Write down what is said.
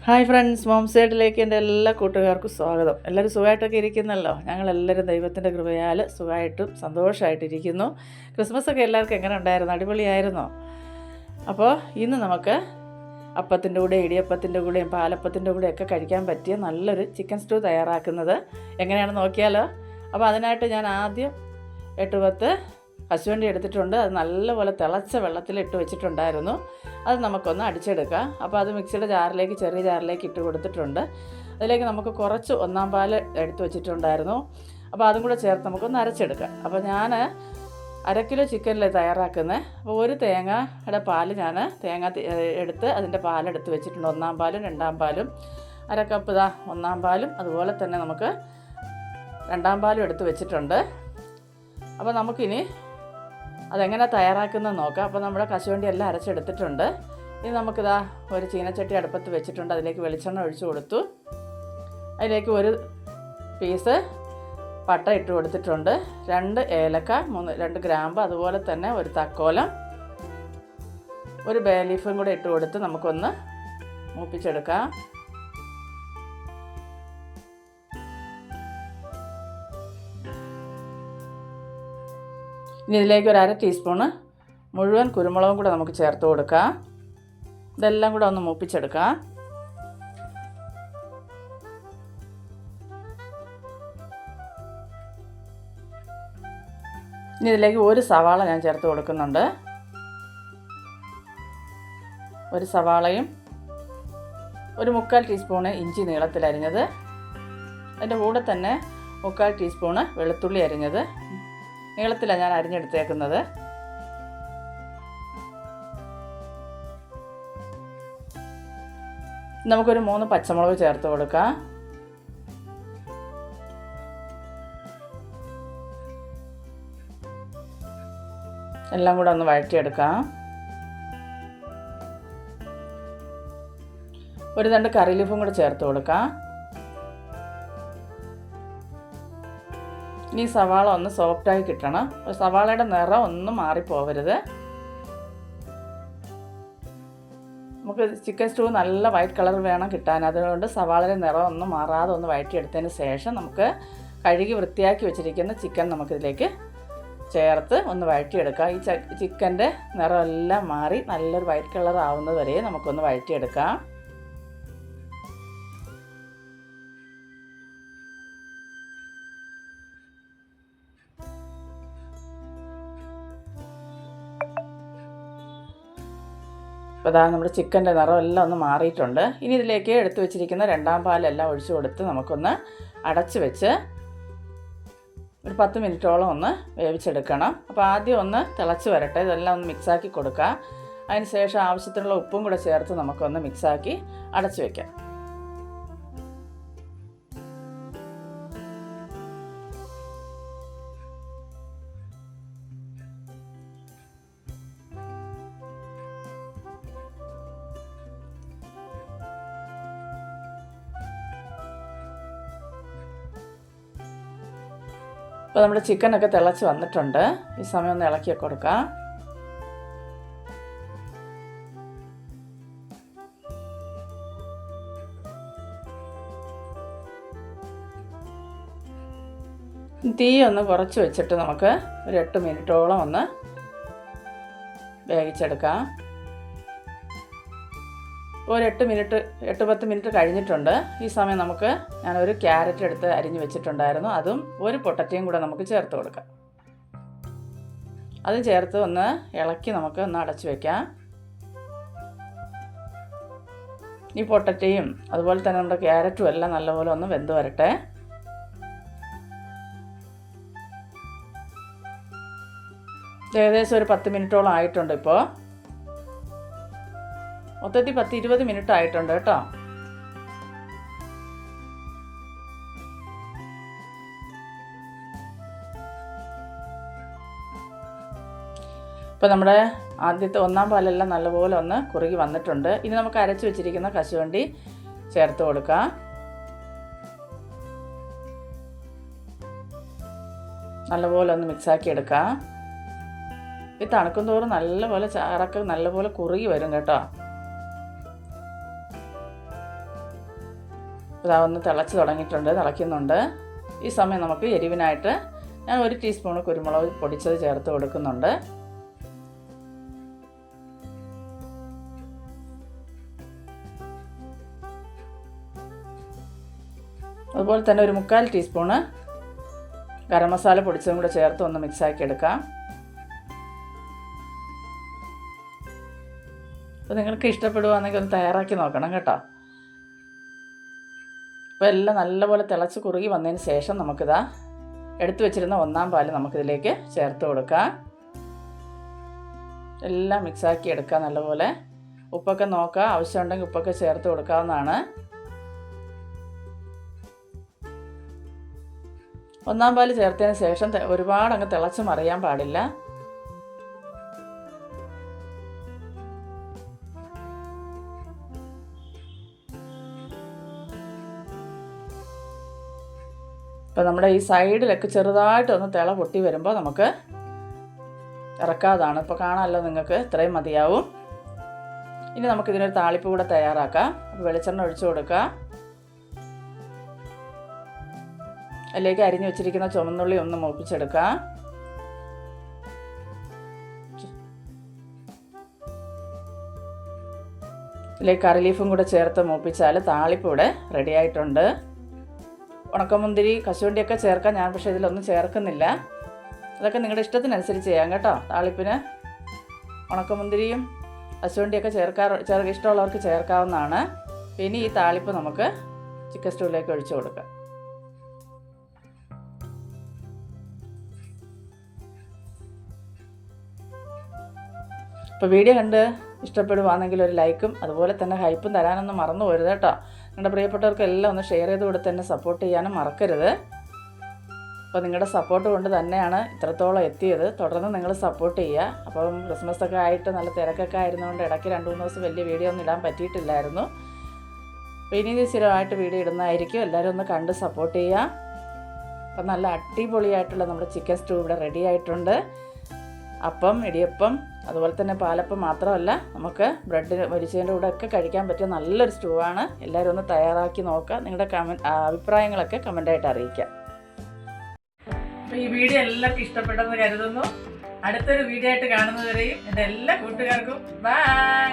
Hi friends, മോംസൈഡിലേക്ക് എൻ്റെ എല്ലാ കൂട്ടുകാർക്കും സ്വാഗതം. എല്ലാവരും സുഖമായിട്ടൊക്കെ ഇരിക്കുന്നല്ലോ. ഞങ്ങളെല്ലാവരും ദൈവത്തിൻ്റെ കൃപയാൽ സുഖമായിട്ടും സന്തോഷമായിട്ടിരിക്കുന്നു. ക്രിസ്മസൊക്കെ എല്ലാവർക്കും എങ്ങനെ ഉണ്ടായിരുന്നു? അടിപൊളിയായിരുന്നോ? അപ്പോൾ ഇന്ന് നമുക്ക് അപ്പത്തിൻ്റെ കൂടെ, ഇടിയപ്പത്തിൻ്റെ കൂടെയും പാലപ്പത്തിൻ്റെ കൂടെയൊക്കെ കഴിക്കാൻ പറ്റിയ നല്ലൊരു ചിക്കൻ സ്റ്റൂ തയ്യാറാക്കുന്നത് എങ്ങനെയാണെന്ന് നോക്കിയാലോ. അപ്പോൾ അതിനായിട്ട് ഞാൻ ആദ്യം 8-10 കശുവണ്ടി എടുത്തിട്ടുണ്ട്. അത് നല്ലപോലെ തിളച്ച വെള്ളത്തിലിട്ട് വെച്ചിട്ടുണ്ടായിരുന്നു. അത് നമുക്കൊന്ന് അടിച്ചെടുക്കാം. അപ്പോൾ അത് മിക്സിയുടെ ജാറിലേക്ക്, ചെറിയ ജാറിലേക്ക് ഇട്ട് കൊടുത്തിട്ടുണ്ട്. അതിലേക്ക് നമുക്ക് കുറച്ച് ഒന്നാം പാൽ എടുത്ത് വെച്ചിട്ടുണ്ടായിരുന്നു. അപ്പോൾ അതും കൂടെ ചേർത്ത് നമുക്കൊന്ന് അരച്ചെടുക്കാം. അപ്പോൾ ഞാൻ 1/2 കിലോ ചിക്കനിൽ തയ്യാറാക്കുന്നത്. അപ്പോൾ ഒരു തേങ്ങയുടെ പാൽ ഞാൻ എടുത്ത് അതിൻ്റെ പാലെടുത്ത് വെച്ചിട്ടുണ്ട്. ഒന്നാം പാലും രണ്ടാം പാലും 1/2 കപ്പ് ഒന്നാം പാലും അതുപോലെ തന്നെ നമുക്ക് രണ്ടാം പാലും എടുത്ത് വെച്ചിട്ടുണ്ട്. അപ്പോൾ നമുക്കിനി അതെങ്ങനെ തയ്യാറാക്കുന്നത് നോക്കാം. അപ്പോൾ നമ്മുടെ കശുവണ്ടി എല്ലാം അരച്ചെടുത്തിട്ടുണ്ട്. ഇനി നമുക്കിതാ ഒരു ചീനച്ചട്ടി അടുപ്പത്ത് വെച്ചിട്ടുണ്ട്. അതിലേക്ക് വെളിച്ചെണ്ണ ഒഴിച്ചു കൊടുത്തു. അതിലേക്ക് ഒരു പീസ് പട്ട ഇട്ട് കൊടുത്തിട്ടുണ്ട്. 2 ഏലക്ക, 2 ഗ്രാമ്പ്, അതുപോലെ തന്നെ ഒരു തക്കോലം, ഒരു ബേ ലീഫും കൂടെ ഇട്ട് കൊടുത്ത് നമുക്കൊന്ന് മൂപ്പിച്ചെടുക്കാം. ഇനി ഇതിലേക്ക് ഒരു 1/2 ടീസ്പൂണ് മുഴുവൻ കുരുമുളകും കൂടെ നമുക്ക് ചേർത്ത് കൊടുക്കാം. ഇതെല്ലാം കൂടെ ഒന്ന് മൂപ്പിച്ചെടുക്കാം. ഇനി ഇതിലേക്ക് ഒരു സവാള ഞാൻ ചേർത്ത് കൊടുക്കുന്നുണ്ട്. ഒരു സവാളയും ഒരു 1/4 ടീസ്പൂണ് ഇഞ്ചി നീളത്തിലരിഞ്ഞത്, അതിൻ്റെ കൂടെ തന്നെ 1/4 ടീസ്പൂണ് വെളുത്തുള്ളി അരിഞ്ഞത് നീളത്തിലാണ് ഞാൻ അരിഞ്ഞെടുത്തേക്കുന്നത്. നമുക്കൊരു 3 പച്ചമുളക് ചേർത്ത് കൊടുക്കാം. എല്ലാം കൂടെ ഒന്ന് വഴറ്റിയെടുക്കാം. ഒരു 2 കറി ലീഫും കൂടെ ചേർത്ത് കൊടുക്കാം. ഇനി സവാള ഒന്ന് സോഫ്റ്റായി കിട്ടണം. സവാളയുടെ നിറം ഒന്നും മാറിപ്പോവരുത്. നമുക്ക് ചിക്കൻ സ്റ്റൂ നല്ല വൈറ്റ് കളർ വേണം കിട്ടാൻ. അതുകൊണ്ട് സവാളയുടെ നിറം ഒന്നും മാറാതെ ഒന്ന് വഴറ്റിയെടുത്തതിന് ശേഷം നമുക്ക് കഴുകി വൃത്തിയാക്കി വെച്ചിരിക്കുന്ന ചിക്കൻ നമുക്കിതിലേക്ക് ചേർത്ത് ഒന്ന് വഴറ്റിയെടുക്കാം. ഈ ചിക്കൻ്റെ നിറമെല്ലാം മാറി നല്ലൊരു വൈറ്റ് കളർ ആവുന്നത് വരെ നമുക്കൊന്ന് വഴറ്റിയെടുക്കാം. അപ്പോൾ നമ്മുടെ ചിക്കൻ്റെ നിറമെല്ലാം ഒന്ന് മാറിയിട്ടുണ്ട്. ഇനി ഇതിലേക്ക് എടുത്തു വെച്ചിരിക്കുന്ന രണ്ടാം പാലെല്ലാം ഒഴിച്ചു കൊടുത്ത് നമുക്കൊന്ന് അടച്ച് വെച്ച് ഒരു 10 മിനിറ്റോളം ഒന്ന് വേവിച്ചെടുക്കണം. അപ്പോൾ ആദ്യം ഒന്ന് തിളച്ച് വരട്ടെ, ഇതെല്ലാം ഒന്ന് മിക്സാക്കി കൊടുക്കുക. അതിന് ശേഷം ആവശ്യത്തിനുള്ള ഉപ്പും കൂടെ ചേർത്ത് നമുക്കൊന്ന് മിക്സാക്കി അടച്ച് വയ്ക്കാം. അപ്പോൾ നമ്മുടെ ചിക്കനൊക്കെ തിളച്ച് വന്നിട്ടുണ്ട്. ഈ സമയം ഒന്ന് ഇളക്കി കൊടുക്കാം. തീ ഒന്ന് കുറച്ച് വെച്ചിട്ട് നമുക്ക് ഒരു 8 മിനിറ്റോളം ഒന്ന് വേവിച്ചെടുക്കാം. ഒരു 8-10 മിനിറ്റ് കഴിഞ്ഞിട്ടുണ്ട്. ഈ സമയം നമുക്ക് ഞാനൊരു ക്യാരറ്റ് എടുത്ത് അരിഞ്ഞ് വെച്ചിട്ടുണ്ടായിരുന്നു. അതും ഒരു പൊട്ടറ്റയും കൂടെ നമുക്ക് ചേർത്ത് കൊടുക്കാം. അതും ചേർത്ത് ഒന്ന് ഇളക്കി നമുക്ക് ഒന്ന് അടച്ചു വയ്ക്കാം. ഈ പൊട്ടറ്റയും അതുപോലെ തന്നെ നമ്മുടെ ക്യാരറ്റും എല്ലാം നല്ലപോലെ ഒന്ന് വെന്ത് വരട്ടെ. ഏകദേശം ഒരു 10 മിനിറ്റോളം ആയിട്ടുണ്ട്. ഇപ്പോൾ മൊത്തത്തിൽ 10-20 മിനിറ്റ് ആയിട്ടുണ്ട് കേട്ടോ. ഇപ്പോൾ നമ്മുടെ ആദ്യത്തെ ഒന്നാം പാലെല്ലാം നല്ലപോലെ ഒന്ന് കുറുകി വന്നിട്ടുണ്ട്. ഇനി നമുക്ക് അരച്ച് വെച്ചിരിക്കുന്ന കശുവണ്ടി ചേർത്ത് കൊടുക്കാം. നല്ലപോലെ ഒന്ന് മിക്സാക്കി എടുക്കാം. ഈ തണുക്കും തോറും നല്ലപോലെ ചാറൊക്കെ നല്ലപോലെ കുറുകി വരും കേട്ടോ. ഇതാവൊന്ന് തിളച്ച് തുടങ്ങിയിട്ടുണ്ട്, തിളയ്ക്കുന്നുണ്ട്. ഈ സമയം നമുക്ക് എരിവിനായിട്ട് ഞാൻ 1 ടീസ്പൂൺ കുരുമുളക് പൊടിച്ചത് ചേർത്ത് കൊടുക്കുന്നുണ്ട്. അതുപോലെ തന്നെ ഒരു 1/4 ടീസ്പൂണ് ഗരം മസാല പൊടിച്ചതും കൂടെ ചേർത്ത് ഒന്ന് മിക്സാക്കി എടുക്കാം. അപ്പോൾ നിങ്ങൾക്ക് ഇഷ്ടപ്പെടുകയാണെങ്കിൽ ഒന്ന് തയ്യാറാക്കി നോക്കണം കേട്ടോ. അപ്പോൾ എല്ലാം നല്ലപോലെ തിളച്ച് കുറുകി വന്നതിന് ശേഷം നമുക്കിതാ എടുത്തു വെച്ചിരുന്ന 1-ാം പാല് നമുക്കിതിലേക്ക് ചേർത്ത് കൊടുക്കാം. എല്ലാം മിക്സാക്കി എടുക്കുക നല്ലപോലെ. ഉപ്പൊക്കെ നോക്കുക, ആവശ്യമുണ്ടെങ്കിൽ ഉപ്പൊക്കെ ചേർത്ത് കൊടുക്കാവുന്നതാണ്. 1-ാം പാല് ചേർത്തതിന് ശേഷം ഒരുപാട് അങ്ങ് തിളച്ച് മറിയാൻ പാടില്ല. അപ്പോൾ നമ്മുടെ ഈ സൈഡിലൊക്കെ ചെറുതായിട്ടൊന്ന് തിള പൊട്ടി വരുമ്പോൾ നമുക്ക് ഇറക്കാതാണ്. ഇപ്പോൾ കാണാമല്ലോ നിങ്ങൾക്ക്, ഇത്രയും മതിയാവും. ഇനി നമുക്കിതിനൊരു താളിപ്പ് കൂടെ തയ്യാറാക്കാം. അപ്പോൾ വെളിച്ചെണ്ണ ഒഴിച്ചു കൊടുക്കുക. അതിലേക്ക് അരിഞ്ഞു വെച്ചിരിക്കുന്ന ചുവന്നുള്ളി ഒന്ന് മൂപ്പിച്ചെടുക്കുക. ഇതിലേക്ക് കറി ലീഫും കൂടെ ചേർത്ത് മൂപ്പിച്ചാൽ താളിപ്പ് ഇവിടെ റെഡി ആയിട്ടുണ്ട്. ഉണക്കമുന്തിരി, കശുവണ്ടിയൊക്കെ ചേർക്കാം, ഞാൻ പക്ഷേ ഇതിലൊന്നും ചേർക്കുന്നില്ല. അതൊക്കെ നിങ്ങളുടെ ഇഷ്ടത്തിനനുസരിച്ച് ചെയ്യാം കേട്ടോ. താളിപ്പിന് ഉണക്കമുന്തിരിയും കശുവണ്ടിയൊക്കെ ഇഷ്ടമുള്ളവർക്ക് ചേർക്കാവുന്നതാണ്. ഇനി ഈ താളിപ്പ് നമുക്ക് ചിക്കൻ സ്റ്റൂവിലേക്ക് ഒഴിച്ചു കൊടുക്കാം. അപ്പോൾ വീഡിയോ കണ്ട് ഇഷ്ടപ്പെടുവാണെങ്കിൽ ഒരു ലൈക്കും അതുപോലെ തന്നെ ഹൈപ്പും തരാനൊന്നും മറന്നു പോരുത് കേട്ടോ. നിങ്ങളുടെ പ്രിയപ്പെട്ടവർക്ക് എല്ലാം ഒന്ന് ഷെയർ ചെയ്ത് കൊടുത്ത് തന്നെ സപ്പോർട്ട് ചെയ്യാനും മറക്കരുത്. അപ്പോൾ നിങ്ങളുടെ സപ്പോർട്ട് കൊണ്ട് തന്നെയാണ് ഇത്രത്തോളം എത്തിയത്. തുടർന്ന് നിങ്ങൾ സപ്പോർട്ട് ചെയ്യുക. അപ്പം ക്രിസ്മസൊക്കെ ആയിട്ട് നല്ല തിരക്കൊക്കെ ആയിരുന്നുകൊണ്ട് ഇടയ്ക്ക് 2-3 ദിവസം വലിയ വീഡിയോ ഒന്നും ഇടാൻ പറ്റിയിട്ടില്ലായിരുന്നു. അപ്പോൾ ഇനി സ്ഥിരമായിട്ട് വീഡിയോ ഇടുന്നതായിരിക്കും. എല്ലാവരും ഒന്ന് കണ്ട് സപ്പോർട്ട് ചെയ്യുക. അപ്പം നല്ല അടിപൊളിയായിട്ടുള്ള നമ്മുടെ ചിക്കൻ സ്റ്റൂ ഇവിടെ റെഡി ആയിട്ടുണ്ട്. അപ്പം, ഇടിയപ്പം, അതുപോലെ തന്നെ പാലപ്പം മാത്രമല്ല, നമുക്ക് ബ്രെഡ് പൊരിച്ചതിൻ്റെ കൂടെ ഒക്കെ കഴിക്കാൻ പറ്റിയ നല്ലൊരു സ്റ്റൂ ആണ്. എല്ലാവരും ഒന്ന് തയ്യാറാക്കി നോക്കുക. നിങ്ങളുടെ അഭിപ്രായങ്ങളൊക്കെ കമൻ്റായിട്ട് അറിയിക്കാം. അപ്പോൾ ഈ വീഡിയോ എല്ലാവർക്കും ഇഷ്ടപ്പെട്ടെന്ന് കരുതുന്നു. അടുത്തൊരു വീഡിയോ ആയിട്ട് കാണുന്നതുവരെയും എൻ്റെ എല്ലാ കൂട്ടുകാർക്കും ബൈ.